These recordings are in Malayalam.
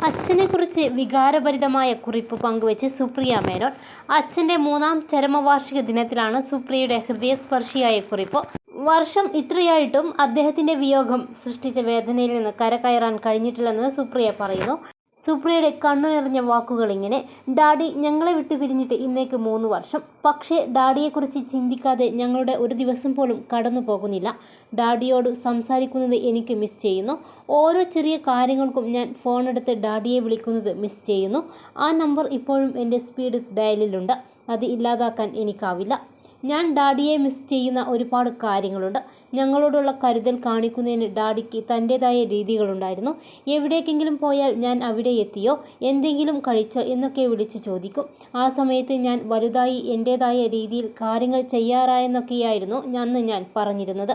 അച്ഛനെക്കുറിച്ച് വികാരഭരിതമായ കുറിപ്പ് പങ്കുവച്ച് സുപ്രിയ മേനോൻ. അച്ഛൻ്റെ 3-ാം ചരമവാർഷിക ദിനത്തിലാണ് സുപ്രിയയുടെ ഹൃദയസ്പർശിയായ കുറിപ്പ്. വർഷം ഇത്രയായിട്ടും അദ്ദേഹത്തിൻ്റെ വിയോഗം സൃഷ്ടിച്ച വേദനയിൽ നിന്ന് കരകയറാൻ കഴിഞ്ഞിട്ടില്ലെന്ന് സുപ്രിയ പറയുന്നു. സുപ്രിയയുടെ കണ്ണു നിറഞ്ഞ വാക്കുകൾ ഇങ്ങനെ: ഡാഡി, ഞങ്ങളെ വിട്ടു പിരിഞ്ഞിട്ട് ഇന്നേക്ക് 3 വർഷം. പക്ഷേ ഡാഡിയെക്കുറിച്ച് ചിന്തിക്കാതെ ഞങ്ങളുടെ ഒരു ദിവസം പോലും കടന്നു പോകുന്നില്ല. ഡാഡിയോട് സംസാരിക്കുന്നത് എനിക്ക് മിസ് ചെയ്യുന്നു. ഓരോ ചെറിയ കാര്യങ്ങൾക്കും ഞാൻ ഫോണെടുത്ത് ഡാഡിയെ വിളിക്കുന്നത് മിസ് ചെയ്യുന്നു. ആ നമ്പർ ഇപ്പോഴും എൻ്റെ സ്പീഡ് ഡയലിലുണ്ട്. അത് ഇല്ലാതാക്കാൻ എനിക്കാവില്ല. ഞാൻ ഡാഡിയെ മിസ് ചെയ്യുന്ന ഒരുപാട് കാര്യങ്ങളുണ്ട്. ഞങ്ങളോടുള്ള കരുതൽ കാണിക്കുന്നതിന് ഡാഡിക്ക് തൻ്റേതായ രീതികളുണ്ടായിരുന്നു. എവിടേക്കെങ്കിലും പോയാൽ ഞാൻ അവിടെ എത്തിയോ, എന്തെങ്കിലും കഴിച്ചോ എന്നൊക്കെ വിളിച്ച് ചോദിക്കും. ആ സമയത്ത് ഞാൻ വലുതായി എൻ്റേതായ രീതിയിൽ കാര്യങ്ങൾ ചെയ്യാറായെന്നൊക്കെയായിരുന്നു അന്ന് ഞാൻ പറഞ്ഞിരുന്നത്.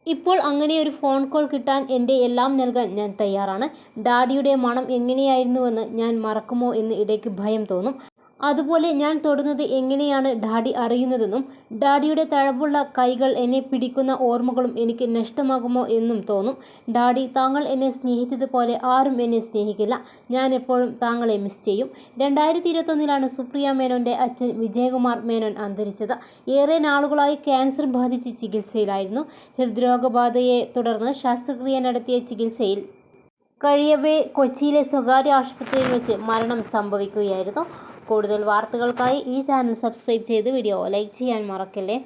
ഇപ്പോൾ അങ്ങനെ ഒരു ഫോൺ കോൾ കിട്ടാൻ എൻ്റെ എല്ലാം നൽകാൻ ഞാൻ തയ്യാറാണ്. ഡാഡിയുടെ മണം എങ്ങനെയായിരുന്നുവെന്ന് ഞാൻ മറക്കുമോ എന്ന് ഇടയ്ക്ക് ഭയം തോന്നും. അതുപോലെ ഞാൻ തൊടുന്നത് എങ്ങനെയാണ് ഡാഡി അറിയുന്നതെന്നും ഡാഡിയുടെ തഴമ്പുള്ള കൈകൾ എന്നെ പിടിക്കുന്ന ഓർമ്മകളും എനിക്ക് നഷ്ടമാകുമോ എന്നും തോന്നും. ഡാഡി, താങ്കൾ എന്നെ സ്നേഹിച്ചതുപോലെ ആരും എന്നെ സ്നേഹിക്കില്ല. ഞാൻ എപ്പോഴും താങ്കളെ മിസ് ചെയ്യും. 2021 സുപ്രിയ മേനോൻ്റെ അച്ഛൻ വിജയകുമാർ മേനോൻ അന്തരിച്ചത്. ഏറെ നാളുകളായി ക്യാൻസർ ബാധിച്ച് ചികിത്സയിലായിരുന്നു. ഹൃദ്രോഗബാധയെ തുടർന്ന് ശസ്ത്രക്രിയ നടത്തിയ ചികിത്സയിൽ കഴിയവേ കൊച്ചിയിലെ സ്വകാര്യ ആശുപത്രിയിൽ വെച്ച് മരണം സംഭവിക്കുകയായിരുന്നു. കൂടുതൽ വാർത്തകൾക്കായി ഈ ചാനൽ സബ്സ്ക്രൈബ് ചെയ്ത് വീഡിയോ ലൈക്ക് ചെയ്യാൻ മറക്കല്ലേ.